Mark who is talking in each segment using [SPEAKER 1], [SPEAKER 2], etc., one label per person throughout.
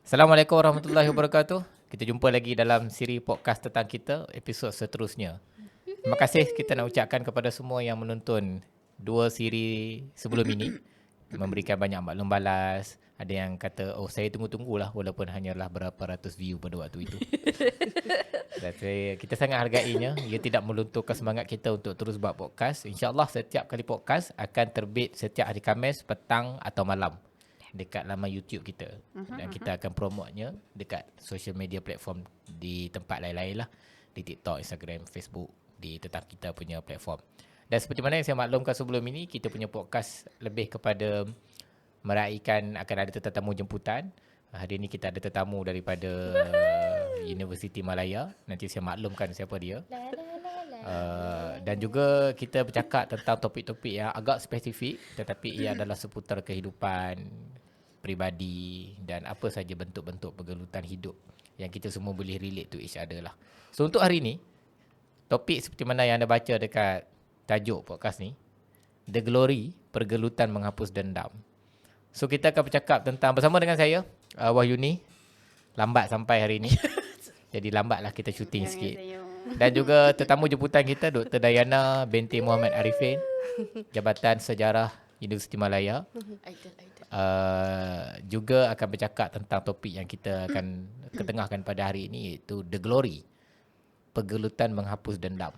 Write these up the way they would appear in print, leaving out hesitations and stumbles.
[SPEAKER 1] Assalamualaikum warahmatullahi wabarakatuh. Kita jumpa lagi dalam siri podcast tentang kita, episod seterusnya. Terima kasih kita nak ucapkan kepada semua yang menonton dua siri sebelum ini. Memberikan banyak maklum balas. Ada yang kata, oh saya tunggu-tunggulah walaupun hanyalah berapa ratus view pada waktu itu. Dan kita sangat hargainya. Ia tidak melunturkan semangat kita untuk terus buat podcast. InsyaAllah setiap kali podcast akan terbit setiap hari Khamis, petang atau malam dekat laman YouTube kita. Dan kita akan promotnya dekat social media platform di tempat lain-lain lah. Di TikTok, Instagram, Facebook, di tentang kita punya platform. Dan seperti mana yang saya maklumkan sebelum ini, kita punya podcast lebih kepada meraihkan akan ada tetamu jemputan. Hari ini kita ada tetamu daripada Universiti Malaya. Nanti saya maklumkan siapa dia. Dan juga kita bercakap tentang topik-topik yang agak spesifik, tetapi ia adalah seputar kehidupan peribadi dan apa saja bentuk-bentuk pergelutan hidup yang kita semua boleh relate to each other lah. So untuk hari ni, topik seperti mana yang anda baca dekat tajuk podcast ni, The Glory, Pergelutan Menghapus Dendam. So kita akan bercakap tentang bersama dengan saya, Wahyuni. Lambat sampai hari ni. Jadi lambatlah kita syuting sikit. Dan juga tetamu jemputan kita, Dr. Dayana binti Muhammad Arifin, Jabatan Sejarah Universiti Malaya. Juga akan bercakap tentang topik yang kita akan ketengahkan pada hari ini, iaitu The Glory, Pergelutan Menghapus Dendam.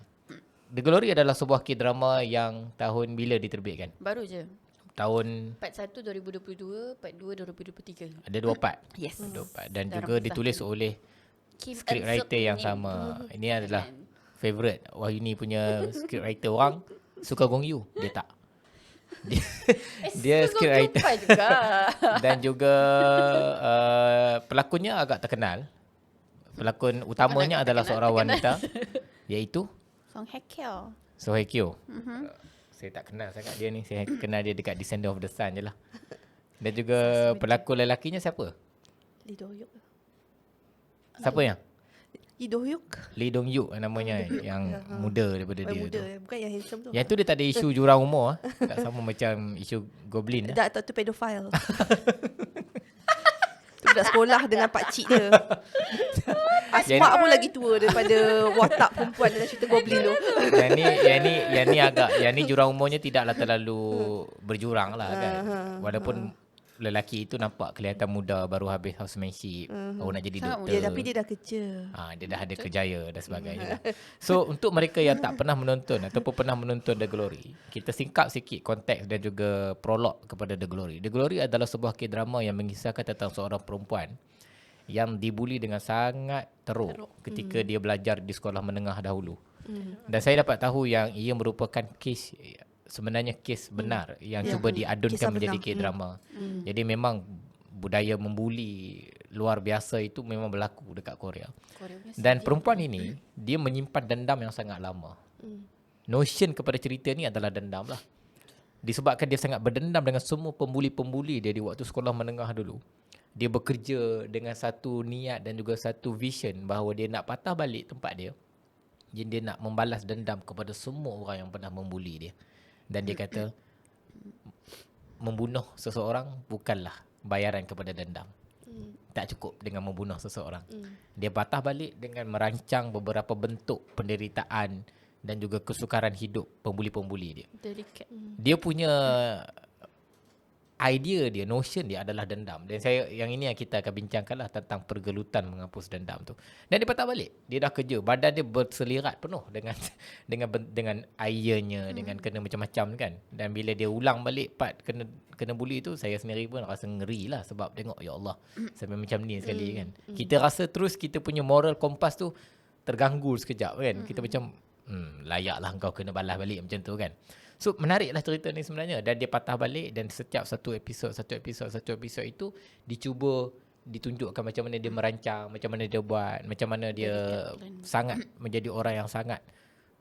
[SPEAKER 1] The Glory adalah sebuah K-drama yang tahun bila diterbitkan?
[SPEAKER 2] Baru je.
[SPEAKER 1] Tahun
[SPEAKER 2] Part 1 2022, Part 2 2023.
[SPEAKER 1] ada 2 part.
[SPEAKER 2] Yes.
[SPEAKER 1] 2 part. Dan
[SPEAKER 2] Dalam
[SPEAKER 1] juga
[SPEAKER 2] kisah
[SPEAKER 1] ditulis
[SPEAKER 2] tu.
[SPEAKER 1] oleh
[SPEAKER 2] Kim
[SPEAKER 1] script writer yang sama. Ini adalah favourite Wahyuni punya script writer. Orang suka Gong Yu, dia tak. Dia script writer
[SPEAKER 2] juga.
[SPEAKER 1] dan juga pelakonnya agak terkenal. Pelakon utamanya adalah seorang wanita, iaitu
[SPEAKER 2] Song Hye Kyo.
[SPEAKER 1] So Hye Kyo. Saya tak kenal sangat dia ni. Saya kenal dia dekat Descendant of the Sun je lah. Dan juga pelakon lelakinya siapa?
[SPEAKER 3] Lee Do Hyuk.
[SPEAKER 1] Siapa yang?
[SPEAKER 3] Lee Do Hyuk.
[SPEAKER 1] Lee Dong Hyuk namanya, yang muda daripada dia
[SPEAKER 3] Muda,
[SPEAKER 1] tu.
[SPEAKER 3] bukan yang handsome tu.
[SPEAKER 1] Yang tu dia tak ada isu jurang umur. Tak sama macam isu Goblin.
[SPEAKER 3] Tak, tu pedofile. Tu budak sekolah dengan pakcik dia. Asmak pun lagi tua daripada watak perempuan dalam cerita Goblin tu.
[SPEAKER 1] Yang ni jurang umurnya tidaklah terlalu berjurang lah kan. Walaupun lelaki itu nampak kelihatan muda, baru habis housemanship, baru nak jadi
[SPEAKER 2] Sangat
[SPEAKER 1] doktor.
[SPEAKER 3] Ya, tapi dia dah kerja.
[SPEAKER 1] Dia dah ada kerjaya dan sebagainya. So untuk mereka yang tak pernah menonton ataupun pernah menonton The Glory, kita singkap sikit konteks dan juga prolog kepada The Glory. The Glory adalah sebuah K-drama yang mengisahkan tentang seorang perempuan yang dibuli dengan sangat teruk ketika dia belajar di sekolah menengah dahulu. Dan saya dapat tahu yang ia merupakan sebenarnya kes benar yang cuba diadunkan
[SPEAKER 3] Kisah
[SPEAKER 1] menjadi
[SPEAKER 3] benar.
[SPEAKER 1] K-drama. Jadi memang budaya membuli luar biasa itu memang berlaku dekat Korea. Dan perempuan ini, dia menyimpan dendam yang sangat lama. Notion kepada cerita ni adalah dendam lah. Disebabkan dia sangat berdendam dengan semua pembuli-pembuli dia di waktu sekolah menengah dulu. Dia bekerja dengan satu niat dan juga satu vision bahawa dia nak patah balik tempat dia. Jadi dia nak membalas dendam kepada semua orang yang pernah membuli dia. Dan dia kata, membunuh seseorang bukanlah bayaran kepada dendam. Tak cukup dengan membunuh seseorang. Dia patah balik dengan merancang beberapa bentuk penderitaan dan juga kesukaran hidup pembuli-pembuli dia. Dia punya idea dia, notion dia adalah dendam. Dan yang ini yang kita akan bincangkanlah tentang pergelutan menghapus dendam tu. Dan dia patah balik. Dia dah kerja, badan dia berselirat penuh dengan airnya, dengan kena macam-macam kan. Dan bila dia ulang balik part kena bully tu, saya sendiri pun rasa ngeri lah sebab tengok ya Allah sampai macam ni sekali kan. Kita rasa terus kita punya moral kompas tu terganggu sekejap kan. Kita macam layaklah kau kena balas balik macam tu kan. So menariklah cerita ni sebenarnya. Dan dia patah balik dan setiap satu episod itu dicuba ditunjukkan macam mana dia merancang, macam mana dia buat, macam mana dia sangat menjadi orang yang sangat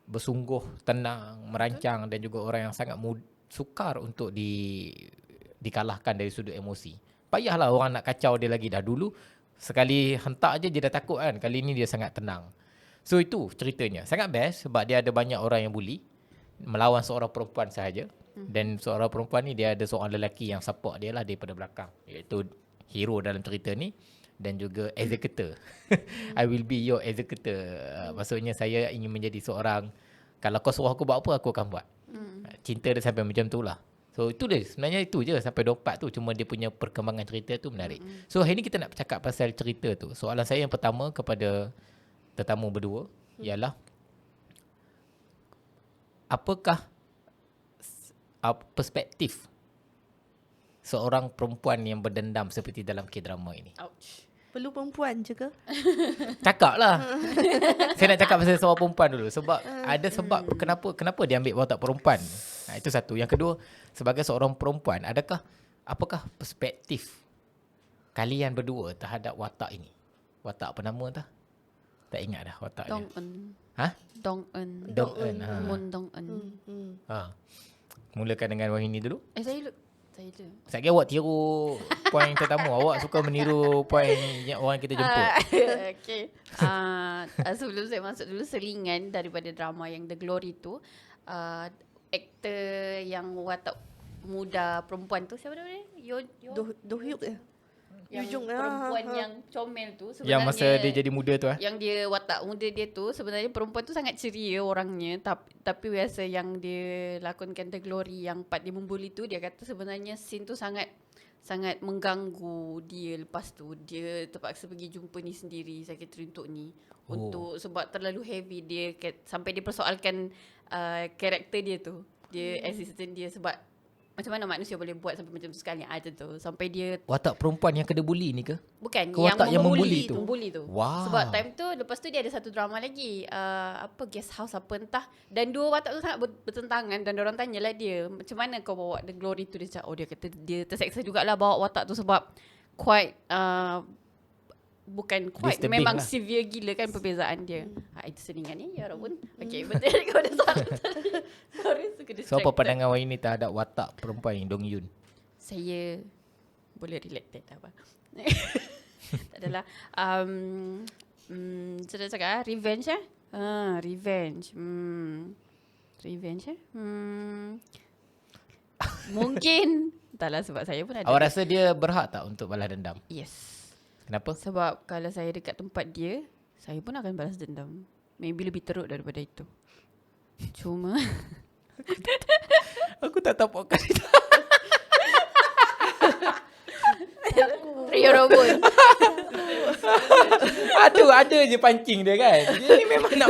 [SPEAKER 1] bersungguh, tenang, merancang dan juga orang yang sangat sukar untuk dikalahkan dari sudut emosi. Payahlah orang nak kacau dia lagi dah dulu. Sekali hentak je dia dah takut kan. Kali ni dia sangat tenang. So itu ceritanya. Sangat best sebab dia ada banyak orang yang bully melawan seorang perempuan sahaja. Dan seorang perempuan ni dia ada seorang lelaki yang support dia lah daripada belakang, iaitu hero dalam cerita ni. dan juga executor. I will be your executor. Maksudnya saya ingin menjadi seorang, kalau kau suruh aku buat apa, aku akan buat. Cinta dia sampai macam tu lah. So itu dia, sebenarnya itu je sampai 24 tu. Cuma dia punya perkembangan cerita tu menarik. So hari ni kita nak cakap pasal cerita tu. Soalan saya yang pertama kepada tetamu berdua ialah, apakah perspektif seorang perempuan yang berdendam seperti dalam K-drama ini?
[SPEAKER 2] Ouch.
[SPEAKER 3] Perlu perempuan je ke?
[SPEAKER 1] Cakap lah. Saya nak cakap pasal seorang perempuan dulu. Sebab ada sebab kenapa dia ambil watak perempuan. Itu satu. Yang kedua, sebagai seorang perempuan, apakah perspektif kalian berdua terhadap watak ini? Watak apa nama tak? Tak ingat dah watak dia.
[SPEAKER 2] Dong Eun.
[SPEAKER 1] Ha?
[SPEAKER 2] Dong Eun.
[SPEAKER 1] Dong Eun.
[SPEAKER 2] Moon Dong Eun.
[SPEAKER 1] Ha. Mulakan dengan Wahini dulu.
[SPEAKER 2] Saya dulu.
[SPEAKER 1] Saya kira awak tiru poin tetamu. Awak suka meniru poin yang orang kita jemput.
[SPEAKER 2] Okay. Sebelum saya masuk dulu, selingan daripada drama yang The Glory tu, aktor yang watak muda perempuan tu, siapa nama dia?
[SPEAKER 3] Do Hyuk ke?
[SPEAKER 2] Yang
[SPEAKER 3] Jung,
[SPEAKER 2] perempuan yang comel tu sebenarnya,
[SPEAKER 1] Yang masa dia jadi muda tu
[SPEAKER 2] yang dia watak muda dia tu, sebenarnya perempuan tu sangat ceria orangnya, tapi biasa yang dia lakonkan The Glory, yang part dia membuli tu, dia kata sebenarnya scene tu sangat mengganggu dia. Lepas tu dia terpaksa pergi jumpa ni sendiri, sekretari untuk ni, untuk sebab terlalu heavy dia, sampai dia persoalkan karakter dia tu, dia assistant dia, sebab macam mana manusia boleh buat sampai macam tu sekali aja tu, sampai dia
[SPEAKER 1] watak perempuan yang kena bully ni ke?
[SPEAKER 2] bukan
[SPEAKER 1] watak yang membuli tu.
[SPEAKER 2] membuli tu.
[SPEAKER 1] Wow.
[SPEAKER 2] Sebab time tu, lepas tu dia ada satu drama lagi, apa guest house apa entah, dan dua watak tu sangat bertentangan, dan orang tanyalah dia, macam mana kau bawa The Glory tu? Dia cakap, dia kata dia terseksa jugalah bawa watak tu sebab quite bukan quite,
[SPEAKER 1] disturbing
[SPEAKER 2] memang
[SPEAKER 1] lah.
[SPEAKER 2] severe gila kan perbezaan dia. Itu selingan ni ya Robun. Okay, betul kau dah salah. Sorry, suka distracted.
[SPEAKER 1] So apa pandangan Wahini terhadap watak perempuan yang Dong Yun?
[SPEAKER 2] Saya boleh related apa. Tak adalah. Saya dah cakap revenge revenge. Revenge mungkin taklah, sebab saya pun ada.
[SPEAKER 1] Awak rasa dia berhak tak untuk balas dendam?
[SPEAKER 2] Yes.
[SPEAKER 1] Kenapa?
[SPEAKER 2] Sebab kalau saya dekat tempat dia, saya pun akan balas dendam. Maybe lebih teruk daripada itu. Cuma
[SPEAKER 1] Aku tak tahu podcast itu.
[SPEAKER 2] Rio Robun.
[SPEAKER 1] Ada je pancing dia kan. Dia ni memang nak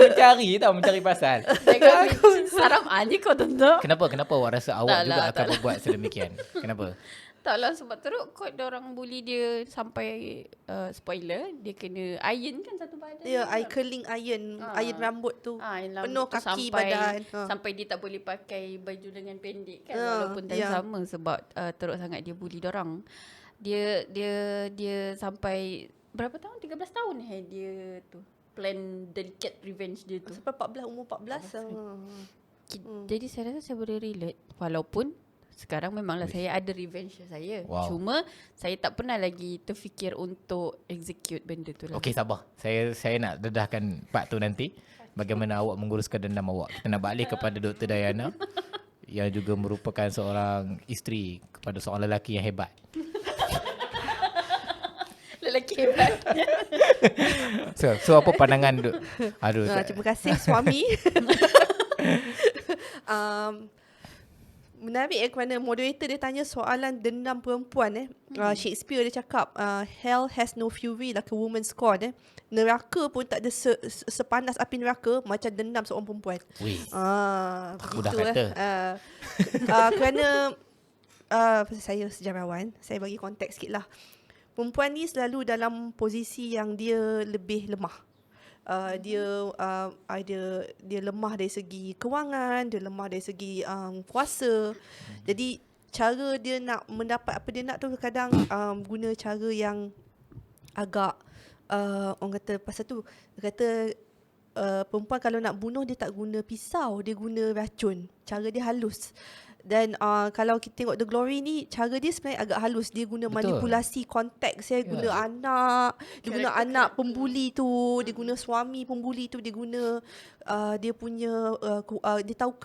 [SPEAKER 1] mencari pasal.
[SPEAKER 2] Saram aja kau tentu.
[SPEAKER 1] Kenapa awak rasa awak juga akan
[SPEAKER 2] Taklah.
[SPEAKER 1] berbuat sedemikian? Kenapa?
[SPEAKER 2] Taklah, sebab teruk kot orang bully dia sampai spoiler, dia kena iron kan satu badan.
[SPEAKER 3] Dia curling iron rambut tu.
[SPEAKER 2] Yang
[SPEAKER 3] Penuh
[SPEAKER 2] rambut tu
[SPEAKER 3] kaki
[SPEAKER 2] sampai,
[SPEAKER 3] badan.
[SPEAKER 2] sampai dia tak boleh pakai baju lengan pendek kan, walaupun time
[SPEAKER 3] ya.
[SPEAKER 2] sama, sebab teruk sangat dia bully dorang. Dia sampai berapa tahun? 13 tahun dia tu plan delicate revenge dia tu.
[SPEAKER 3] Sampai 14, umur 14.
[SPEAKER 2] Jadi saya rasa saya boleh relate, walaupun sekarang memanglah saya ada revenge saya.
[SPEAKER 1] Wow.
[SPEAKER 2] Cuma saya tak pernah lagi terfikir untuk execute benda tu lah.
[SPEAKER 1] Okey, sabar. Saya nak dedahkan part tu nanti. Bagaimana awak menguruskan dendam awak. Kita nak balik kepada Dr. Diana yang juga merupakan seorang isteri kepada seorang lelaki yang hebat.
[SPEAKER 2] Lelaki hebat.
[SPEAKER 1] So apa pandangan
[SPEAKER 3] Terima kasih suami. Menarik kerana moderator dia tanya soalan dendam perempuan. Shakespeare dia cakap hell has no fury like a woman's scorn. Neraka pun tak ada sepanas api neraka macam dendam seorang perempuan.
[SPEAKER 1] Wih. Aku dah
[SPEAKER 3] begitu
[SPEAKER 1] kata.
[SPEAKER 3] Kerana saya sejarawan, saya bagi konteks sikit lah. Perempuan ni selalu dalam posisi yang dia lebih lemah. Dia lemah dari segi kewangan, dia lemah dari segi kuasa. Jadi cara dia nak mendapat apa dia nak tu kadang guna cara yang agak orang kata pasal tu dia kata perempuan kalau nak bunuh dia tak guna pisau, dia guna racun. Cara dia halus. Dan kalau kita tengok The Glory ni, cara dia sebenarnya agak halus. Dia guna
[SPEAKER 1] Betul.
[SPEAKER 3] manipulasi konteks. Dia guna anak, dia guna anak pembuli tu, dia guna suami pembuli tu, dia guna dia punya dia tahu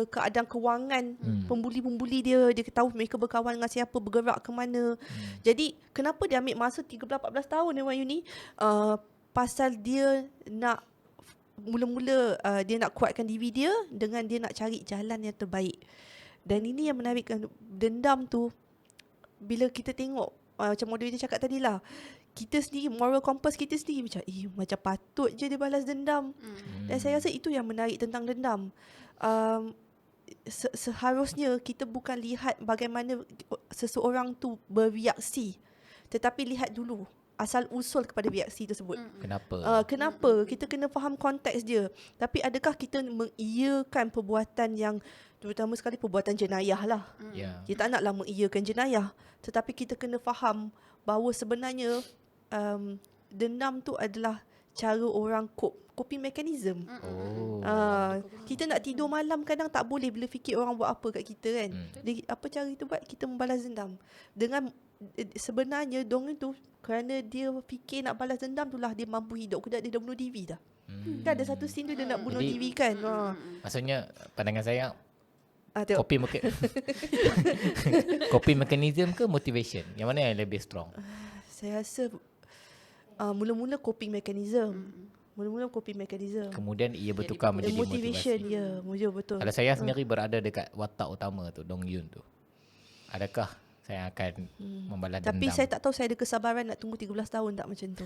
[SPEAKER 3] keadaan kewangan pembuli-pembuli dia tahu mereka berkawan dengan siapa, bergerak ke mana. Jadi kenapa dia ambil masa 13-14 tahun ni Yuni? Pasal dia nak mula-mula dia nak kuatkan diri dia dengan dia nak cari jalan yang terbaik. Dan ini yang menarikkan dendam tu. Bila kita tengok macam moderator cakap tadi lah, kita sendiri, moral compass kita sendiri macam macam patut je dia balas dendam. Dan saya rasa itu yang menarik tentang dendam. Seharusnya kita bukan lihat bagaimana seseorang tu bereaksi, tetapi lihat dulu asal usul kepada reaksi tersebut.
[SPEAKER 1] Kenapa?
[SPEAKER 3] Kenapa? Kita kena faham konteks dia. Tapi adakah kita mengiyakan perbuatan yang, terutama sekali perbuatan jenayah lah.
[SPEAKER 1] Ya.
[SPEAKER 3] Kita tak naklah mengiyakan jenayah. Tetapi kita kena faham bahawa sebenarnya dendam tu adalah cara orang coping mechanism. Kita nak tidur malam kadang tak boleh bila fikir orang buat apa kat kita kan. Jadi, apa cara kita buat? Kita membalas dendam. Dengan sebenarnya dongeng tu, kerana dia fikir nak balas dendam tu lah dia mampu hidup. Kemudian dia dah bunuh diri dah. Kan ada satu scene tu dia nak bunuh diri kan.
[SPEAKER 1] Maksudnya pandangan saya
[SPEAKER 3] Tengok.
[SPEAKER 1] coping mechanism ke motivation? Yang mana yang lebih strong?
[SPEAKER 3] Saya rasa mula-mula coping mechanism. Mula-mula coping mechanism.
[SPEAKER 1] Kemudian ia bertukar menjadi
[SPEAKER 3] Motivation,
[SPEAKER 1] motivasi.
[SPEAKER 3] ya, betul.
[SPEAKER 1] Kalau saya sendiri berada dekat watak utama tu, Dong Yun tu, adakah saya akan membalas
[SPEAKER 3] Tapi
[SPEAKER 1] dendam?
[SPEAKER 3] saya tak tahu saya ada kesabaran nak tunggu 13 tahun tak macam tu.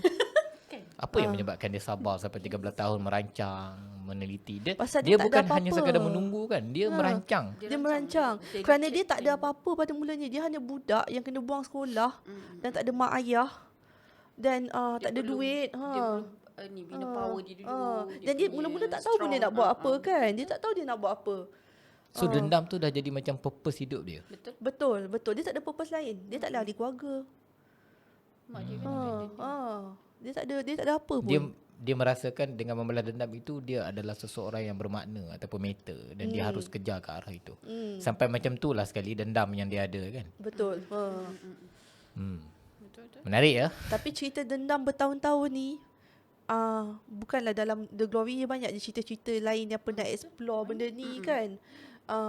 [SPEAKER 1] Apa yang menyebabkan dia sabar sampai 13 tahun merancang, meneliti?
[SPEAKER 3] Pasal
[SPEAKER 1] Dia
[SPEAKER 3] dia tak
[SPEAKER 1] bukan
[SPEAKER 3] ada
[SPEAKER 1] hanya
[SPEAKER 3] apa-apa.
[SPEAKER 1] sekadar menunggu kan, dia merancang.
[SPEAKER 3] Dia merancang. Kerana dia tak ada apa-apa pada mulanya. Dia hanya budak yang kena buang sekolah dan tak ada mak ayah dan tak ada duit.
[SPEAKER 2] Dia belum bina power dia dulu.
[SPEAKER 3] Dan dia mula-mula tak tahu pun dia nak buat apa kan. Dia tak tahu dia nak buat apa.
[SPEAKER 1] So dendam tu dah jadi macam purpose hidup dia.
[SPEAKER 3] Betul. Dia tak ada purpose lain. Dia tak ada ahli keluarga.
[SPEAKER 2] Mak dia kan
[SPEAKER 3] Dia tak ada apa pun.
[SPEAKER 1] Dia merasakan dengan membalas dendam itu dia adalah seseorang yang bermakna ataupun meta dan dia harus kejar ke arah itu. Sampai macam tu lah sekali dendam yang dia ada kan.
[SPEAKER 3] Betul.
[SPEAKER 1] Menarik ya.
[SPEAKER 3] Tapi cerita dendam bertahun-tahun ni bukanlah dalam The Glory, banyak je cerita-cerita lain yang pernah explore benda ni kan.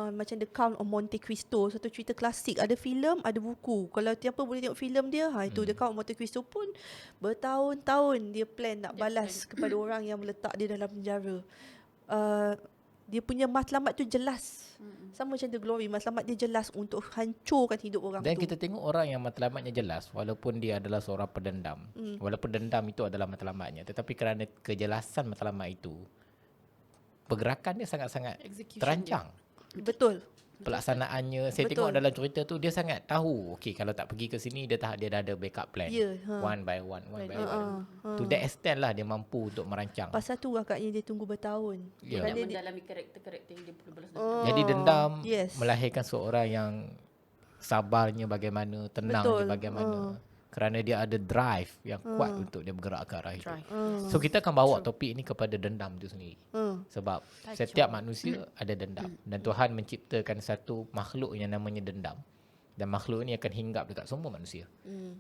[SPEAKER 3] Macam The Count of Monte Cristo, satu cerita klasik, ada filem, ada buku. Kalau siapa boleh tengok filem dia, itu The Count of Monte Cristo pun bertahun-tahun dia plan nak balas kepada orang yang meletak dia dalam penjara. Dia punya matlamat tu jelas. Sama macam The Glory, matlamat dia jelas untuk hancurkan hidup orang
[SPEAKER 1] Dan
[SPEAKER 3] tu.
[SPEAKER 1] kita tengok orang yang matlamatnya jelas walaupun dia adalah seorang pendendam. Walaupun dendam itu adalah matlamatnya, tetapi kerana kejelasan matlamat itu, pergerakan dia sangat-sangat terancang.
[SPEAKER 3] Betul.
[SPEAKER 1] Pelaksanaannya saya
[SPEAKER 3] Betul.
[SPEAKER 1] tengok dalam cerita tu dia sangat tahu okey kalau tak pergi ke sini dia dah ada backup plan.
[SPEAKER 3] Ya,
[SPEAKER 1] One by one by one. To that extent lah dia mampu untuk merancang.
[SPEAKER 3] Pasal tu agaknya dia tunggu bertahun.
[SPEAKER 1] Ya.
[SPEAKER 2] nak
[SPEAKER 3] Kerana dia,
[SPEAKER 2] mendalami karakter-karakter yang dia perlu balas dendam.
[SPEAKER 1] Jadi dendam
[SPEAKER 3] yes.
[SPEAKER 1] melahirkan seorang yang sabarnya bagaimana, tenangnya
[SPEAKER 3] Betul.
[SPEAKER 1] bagaimana. Kerana dia ada drive yang kuat untuk dia bergerak ke arah itu.
[SPEAKER 2] Drive.
[SPEAKER 1] So kita akan bawa topik ini kepada dendam itu sendiri. Sebab setiap manusia ada dendam. Dan Tuhan menciptakan satu makhluk yang namanya dendam. Dan makhluk ini akan hinggap dekat semua manusia.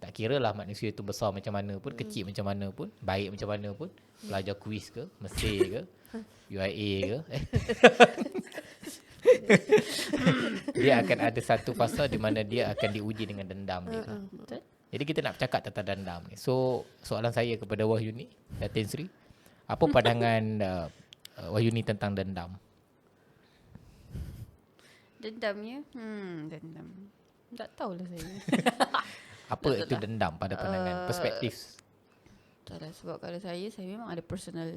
[SPEAKER 1] Tak kira lah manusia itu besar macam mana pun, kecil macam mana pun, baik macam mana pun, pelajar kuis ke, Mesir ke, UIA ke. Dia akan ada satu fasa di mana dia akan diuji dengan dendam dia.
[SPEAKER 2] Betul?
[SPEAKER 1] Jadi kita nak bercakap tentang dendam ni. So soalan saya kepada Wahyuni, Datin Sri, apa pandangan Wahyuni tentang dendam?
[SPEAKER 2] Dendamnya? Dendam. Tak tahulah saya.
[SPEAKER 1] Apa itu dendam pada pandangan perspektif?
[SPEAKER 2] Tak lah, sebab kalau saya memang ada personal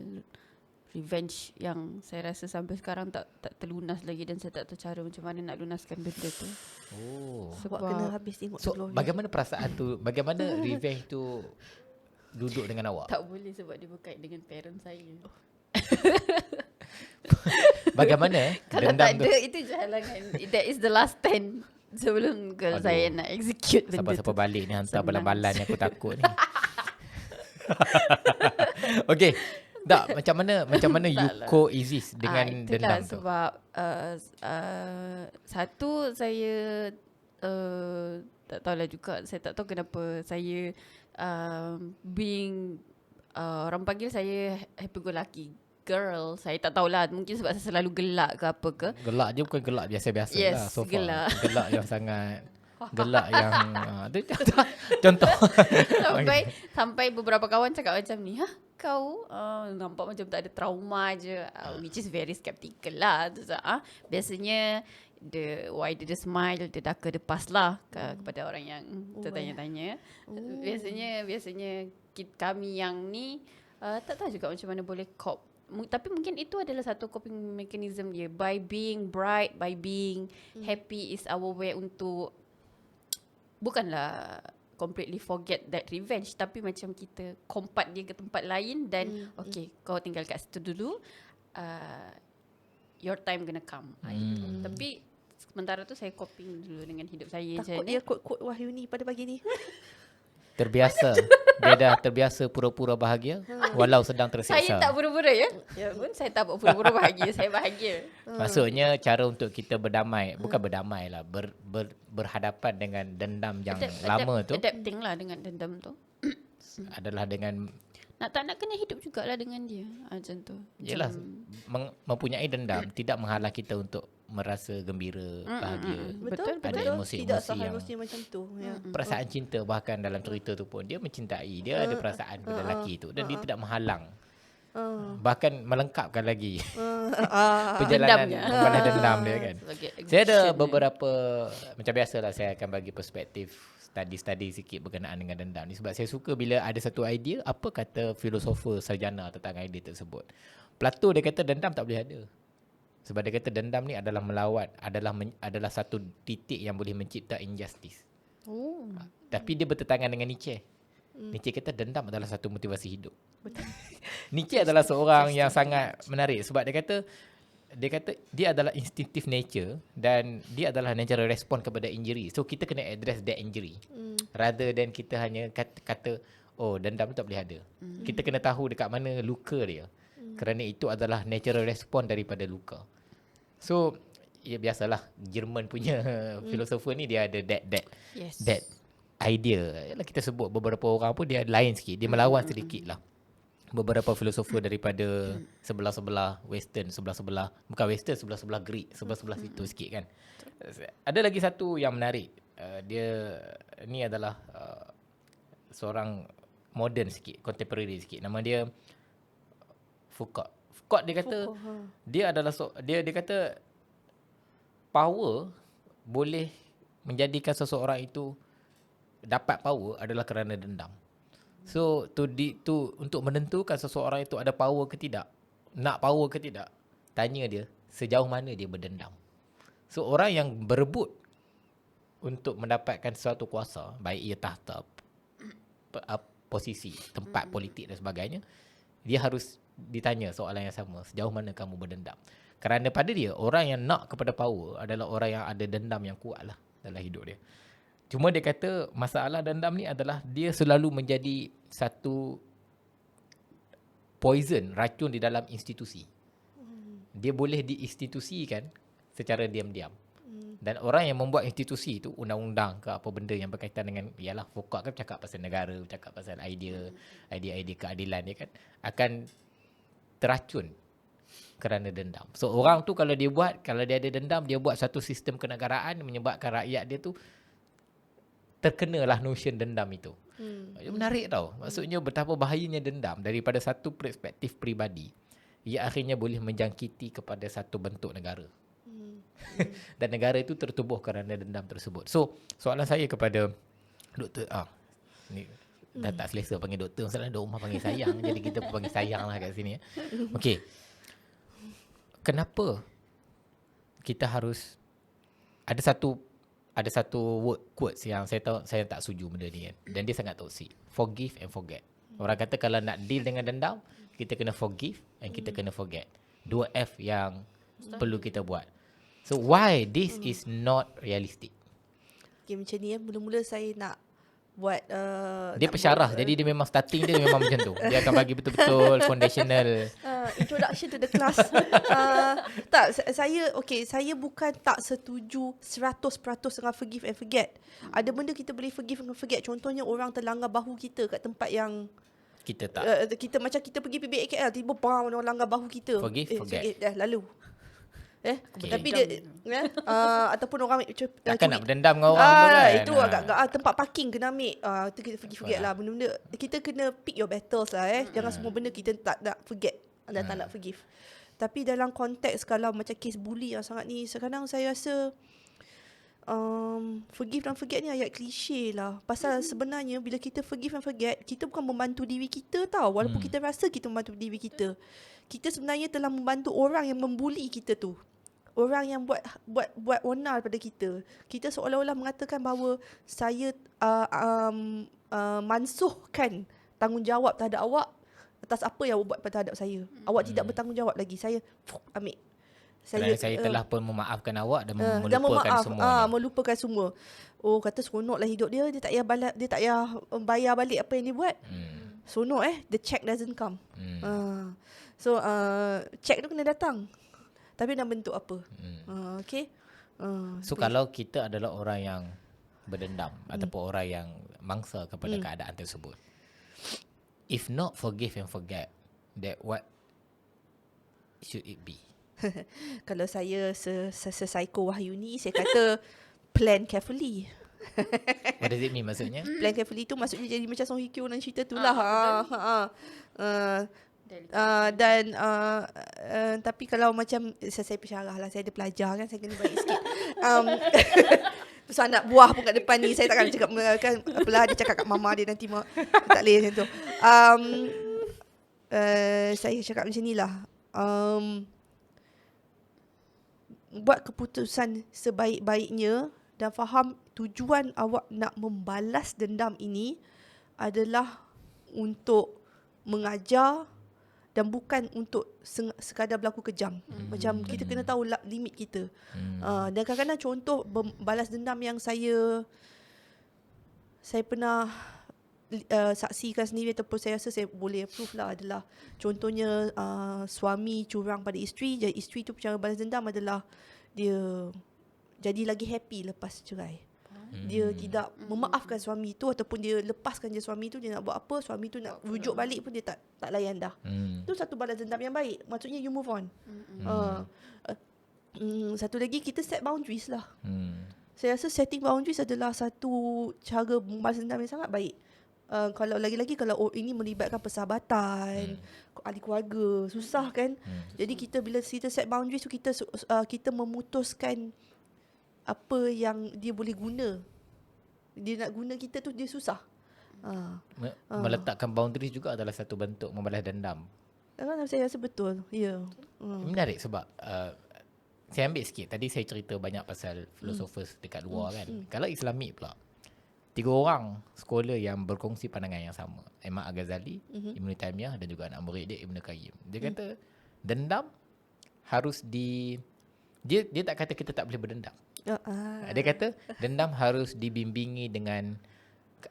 [SPEAKER 2] revenge yang saya rasa sampai sekarang tak terlunas lagi dan saya tak tahu cara macam mana nak lunaskan benda tu.
[SPEAKER 1] Oh.
[SPEAKER 3] Sebab kena habis tengok
[SPEAKER 1] So
[SPEAKER 3] The Glory.
[SPEAKER 1] bagaimana perasaan tu, bagaimana revenge tu duduk dengan awak?
[SPEAKER 2] Tak boleh sebab dia berkait dengan parent saya.
[SPEAKER 1] Bagaimana
[SPEAKER 2] Kalau
[SPEAKER 1] dendam
[SPEAKER 2] tak
[SPEAKER 1] tu?
[SPEAKER 2] ada, itu je halangan. That is the last stand sebelum girl
[SPEAKER 1] Aduh.
[SPEAKER 2] saya nak execute benda
[SPEAKER 1] Siapa-siapa
[SPEAKER 2] tu.
[SPEAKER 1] balik ni hantar
[SPEAKER 2] Senang.
[SPEAKER 1] balan-balan yang aku takut ni. Okay. Tak, macam mana you
[SPEAKER 2] Tak lah.
[SPEAKER 1] coexist dengan
[SPEAKER 2] itulah
[SPEAKER 1] dendam tu?
[SPEAKER 2] sebab satu saya tak tahulah juga, saya tak tahu kenapa saya being orang panggil saya happy go lucky girl. Saya tak tahulah, mungkin sebab saya selalu gelak ke apa ke.
[SPEAKER 1] Gelak je bukan gelak biasa-biasa
[SPEAKER 2] Yes,
[SPEAKER 1] lah so far.
[SPEAKER 2] gelak.
[SPEAKER 1] Gelak yang sangat gelak yang tu contoh.
[SPEAKER 2] sampai beberapa kawan cakap macam ni, kau nampak macam tak ada trauma je, which is very skeptical lah. Biasanya why did the smile, the darker the past lah kepada orang yang tertanya-tanya. Biasanya kami yang ni tak tahu juga macam mana boleh cope. Tapi mungkin itu adalah satu coping mechanism dia. By being bright, by being happy is our way untuk bukanlah completely forget that revenge, tapi macam kita kompat dia ke tempat lain dan okay, kau tinggal kat situ dulu, your time gonna come. Gitu. Tapi sementara tu saya coping dulu dengan hidup saya.
[SPEAKER 3] Takut dia quote-quote Wahyuni pada pagi ni.
[SPEAKER 1] Terbiasa. Dia dah terbiasa pura-pura bahagia walau sedang terseksa.
[SPEAKER 2] Saya tak pura-pura ya. Ya pun saya tak buat pura-pura bahagia. Saya bahagia.
[SPEAKER 1] Maksudnya cara untuk kita berdamai, bukan berdamai lah, berhadapan dengan dendam yang lama tu
[SPEAKER 2] Adapting lah dengan dendam tu.
[SPEAKER 1] adalah dengan
[SPEAKER 2] Tak nak kena hidup jugalah dengan dia. Macam tu.
[SPEAKER 1] Yelah, mempunyai dendam tidak menghalang kita untuk merasa gembira, bahagia.
[SPEAKER 3] Betul.
[SPEAKER 1] Ada emosi-emosi
[SPEAKER 3] Tidak
[SPEAKER 1] yang
[SPEAKER 3] seharusnya macam tu. Ya.
[SPEAKER 1] perasaan cinta, bahkan dalam cerita tu pun dia mencintai, dia ada perasaan pada lelaki tu dan dia tidak menghalang. Bahkan melengkapkan lagi perjalanan
[SPEAKER 2] Dendamnya.
[SPEAKER 1] membalas dendam dia kan.
[SPEAKER 2] Sebagai
[SPEAKER 1] Saya ada
[SPEAKER 2] action
[SPEAKER 1] beberapa, macam biasalah saya akan bagi perspektif study sikit berkenaan dengan dendam ni, sebab saya suka bila ada satu idea, apa kata filosofer sarjana tentang idea tersebut. Plato dia kata dendam tak boleh ada. Sebab dia kata dendam ni adalah melawat, adalah satu titik yang boleh mencipta injustice. Tapi dia bertentangan dengan Nietzsche. Nietzsche kata dendam adalah satu motivasi hidup. Nietzsche adalah seorang yang sangat menarik sebab dia kata dia adalah instinctive nature dan dia adalah natural response kepada injury. So kita kena address that injury. Rather than kita hanya kata oh dendam tak boleh ada. Kita kena tahu dekat mana luka dia. Kerana itu adalah natural response daripada luka. So ya biasalah Jerman punya filosofer ni dia ada that idea. Yalah, kita sebut beberapa orang pun dia lain sikit, dia melawan sedikit lah. Beberapa filosofer daripada sebelah-sebelah Western, sebelah-sebelah bukan Western, sebelah-sebelah Greek, sebelah-sebelah situ sikit kan. Ada lagi satu yang menarik. Dia ni adalah seorang modern sikit, contemporary sikit. Nama dia Foucault. Dia kata dia adalah dia kata power boleh menjadikan seseorang itu dapat power adalah kerana dendam. So untuk menentukan seseorang itu ada power ke tidak, nak power ke tidak, tanya dia sejauh mana dia berdendam. So orang yang berebut untuk mendapatkan suatu kuasa, baik ia tahta, posisi, tempat politik dan sebagainya, dia harus ditanya soalan yang sama, sejauh mana kamu berdendam. Kerana pada dia, orang yang nak kepada power adalah orang yang ada dendam yang kuat lah dalam hidup dia. Cuma dia kata masalah dendam ni adalah dia selalu menjadi satu poison, racun di dalam institusi. Dia boleh diinstitusikan secara diam-diam. Dan orang yang membuat institusi itu, undang-undang ke apa benda yang berkaitan dengan, ialah Foucault kan cakap pasal negara, cakap pasal idea keadilan dia kan, akan teracun kerana dendam. So orang tu kalau dia ada dendam, dia buat satu sistem kenegaraan menyebabkan rakyat dia tu terkenalah notion dendam itu. Menarik tau. Maksudnya betapa bahayanya dendam daripada satu perspektif peribadi. Ia akhirnya boleh menjangkiti kepada satu bentuk negara. Dan negara itu tertubuh kerana dendam tersebut. So, soalan saya kepada doktor, ni dah tak selesa panggil doktor, masalah dok rumah panggil sayang, jadi kita pun panggil sayang lah kat sini. Okey. Kenapa kita harus ada satu word quotes yang saya tahu saya tak setuju benda ni kan. Dan dia sangat toksik. Forgive and forget. Orang kata kalau nak deal dengan dendam, kita kena forgive and kita kena forget. 2 F yang perlu kita buat. So why this is not realistic?
[SPEAKER 3] Okay, macam ni mula-mula saya nak buat
[SPEAKER 1] Dia
[SPEAKER 3] nak
[SPEAKER 1] pesyarah.
[SPEAKER 3] buat,
[SPEAKER 1] Jadi dia memang starting dia memang macam tu. Dia akan bagi betul-betul foundational.
[SPEAKER 3] introduction to the class. Saya bukan tak setuju 100% dengan forgive and forget. Ada benda kita boleh forgive and forget. Contohnya orang terlanggar bahu kita kat tempat yang
[SPEAKER 1] Kita tak.
[SPEAKER 3] kita macam kita pergi PBKL tiba bam orang langgar bahu kita.
[SPEAKER 1] Forgive, forget.
[SPEAKER 3] Dah lalu.
[SPEAKER 1] Okay.
[SPEAKER 3] Tapi dia ataupun orang
[SPEAKER 1] Takkan nak berdendam dengan orang tu kan.
[SPEAKER 3] itu agak-agak tempat parking kena ambil. Itu kita forget lah. Benda-benda kita kena pick your battles lah. Jangan semua benda kita tak nak forget dan tak nak forgive. Tapi dalam konteks kalau macam kes bully yang sangat ni, sekarang saya rasa forgive dan forget ni ayat klise lah. Pasal sebenarnya bila kita forgive and forget, kita bukan membantu diri kita tau. Walaupun kita rasa kita membantu diri kita, kita sebenarnya telah membantu orang yang membuli kita tu. Orang yang buat onar pada kita. Kita seolah-olah mengatakan bahawa saya mansuhkan tanggungjawab terhadap awak atas apa yang awak buat terhadap saya. Awak tidak bertanggungjawab lagi. Saya ambil.
[SPEAKER 1] Saya telah pun memaafkan awak dan melupakan semua.
[SPEAKER 3] Melupakan semua. Oh, kata seronoklah hidup dia. Dia tak payah bayar balik apa yang dia buat. Seronok the check doesn't come. So check tu kena datang. Tapi dalam bentuk apa? Okay.
[SPEAKER 1] So kalau kita adalah orang yang berdendam ataupun orang yang mangsa kepada keadaan tersebut, if not forgive and forget, that what should it be?
[SPEAKER 3] Kalau saya se-psycho Wahyu ni, saya kata plan carefully.
[SPEAKER 1] What does it mean maksudnya?
[SPEAKER 3] Plan carefully tu maksudnya jadi macam Song Hye Kyo dalam cerita tu lah. Tapi kalau macam saya pesyarah lah, saya ada pelajar kan, saya kena baik sikit. So anak buah pun kat depan ni, saya takkan cakap kan, apalah dia cakap kat mama dia nanti tak boleh macam tu. Saya cakap macam ni lah. Buat keputusan sebaik-baiknya dan faham tujuan awak nak membalas dendam ini adalah untuk mengajar dan bukan untuk sekadar berlaku kejam. Macam kita kena tahu limit kita. Dan kadang-kadang contoh balas dendam yang saya pernah saksikan sendiri ataupun saya rasa saya boleh approve lah adalah contohnya suami curang pada isteri. Jadi isteri tu cara balas dendam adalah dia jadi lagi happy lepas cerai. Dia tidak memaafkan suami tu ataupun dia lepaskan je suami tu, dia nak buat apa, suami tu nak rujuk balik pun dia tak layan dah. Itu satu balas dendam yang baik. Maksudnya you move on. Satu lagi kita set boundaries lah. Saya rasa setting boundaries adalah satu cara membalas dendam yang sangat baik. Kalau lagi-lagi kalau ini melibatkan persahabatan, ahli keluarga, susah kan. Jadi kita bila kita set boundaries tu kita memutuskan apa yang dia boleh guna. Dia nak guna kita tu dia susah.
[SPEAKER 1] Meletakkan boundaries juga adalah satu bentuk membalas dendam.
[SPEAKER 3] Saya rasa betul. Ya.
[SPEAKER 1] Menarik sebab saya ambil sikit. Tadi saya cerita banyak pasal filosofers dekat luar kan. Kalau Islamik pula, 3 orang scholar yang berkongsi pandangan yang sama. Imam Al-Ghazali, Ibn Taymiyah dan juga anak murid dia Ibn Qayyim. Dia kata dendam harus dia tak kata kita tak boleh berdendam. Dia kata dendam harus dibimbingi dengan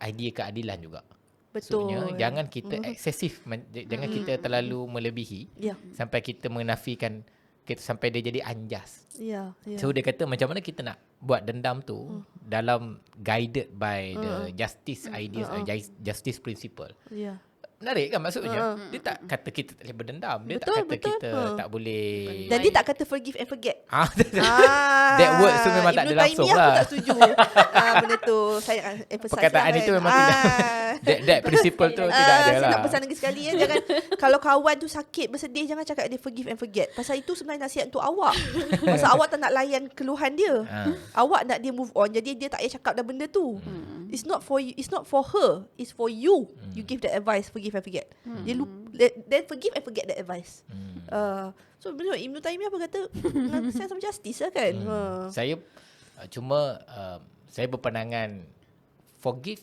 [SPEAKER 1] idea keadilan juga.
[SPEAKER 3] Betul.
[SPEAKER 1] Maksudnya jangan kita eksesif, jangan kita terlalu melebihi sampai kita menafikan kita sampai dia jadi anjas. So dia kata macam mana kita nak buat dendam tu dalam guided by the justice ideas, justice principle. Menarik kan maksudnya. Dia tak kata kita tak boleh berdendam. Dia tak kata kita tak boleh.
[SPEAKER 3] Dan dia tak kata forgive and forget.
[SPEAKER 1] That word tu memang tak ada langsung lah.
[SPEAKER 3] Aku tak setuju. Benda tu saya emphasize.
[SPEAKER 1] Perkataan itu memang tidak. That principle tu tidak ada
[SPEAKER 3] saya
[SPEAKER 1] lah.
[SPEAKER 3] nak pesan lagi sekali jangan kalau kawan tu sakit bersedih jangan cakap dia forgive and forget. Pasal itu sebenarnya nasihat untuk awak. Pasal awak tak nak layan keluhan dia. Awak nak dia move on. Jadi dia tak payah cakap dah benda tu. It's not for you, it's not for her. It's for you. You give the advice forgive and forget. Then forgive and forget the advice. So betul Ibn Taymiyah apa kata dengan sense of justice lah kan.
[SPEAKER 1] Saya cuma saya berpandangan forgive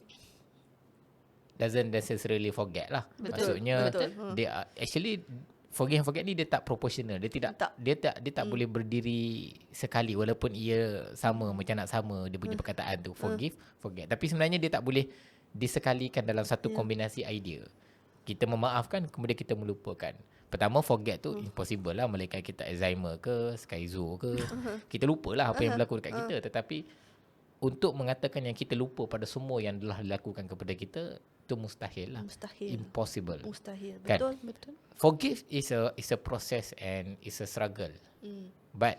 [SPEAKER 1] doesn't necessarily forget lah. Maksudnya dia actually forgive and forget ni dia tak proportional. Dia tak boleh berdiri sekali walaupun ia sama macam nak sama dia punya perkataan tu forgive forget. Tapi sebenarnya dia tak boleh disekalikan dalam satu kombinasi idea. Kita memaafkan, kemudian kita melupakan. Pertama, forget tu impossible lah. Melainkan kita Alzheimer ke, schizo ke. Kita lupalah apa yang berlaku dekat kita. Tetapi untuk mengatakan yang kita lupa pada semua yang telah dilakukan kepada kita, itu mustahil lah.
[SPEAKER 3] Mustahil.
[SPEAKER 1] Impossible.
[SPEAKER 3] Mustahil.
[SPEAKER 1] Kan?
[SPEAKER 3] Betul.
[SPEAKER 2] Betul.
[SPEAKER 1] Forgive is a process and is a struggle. But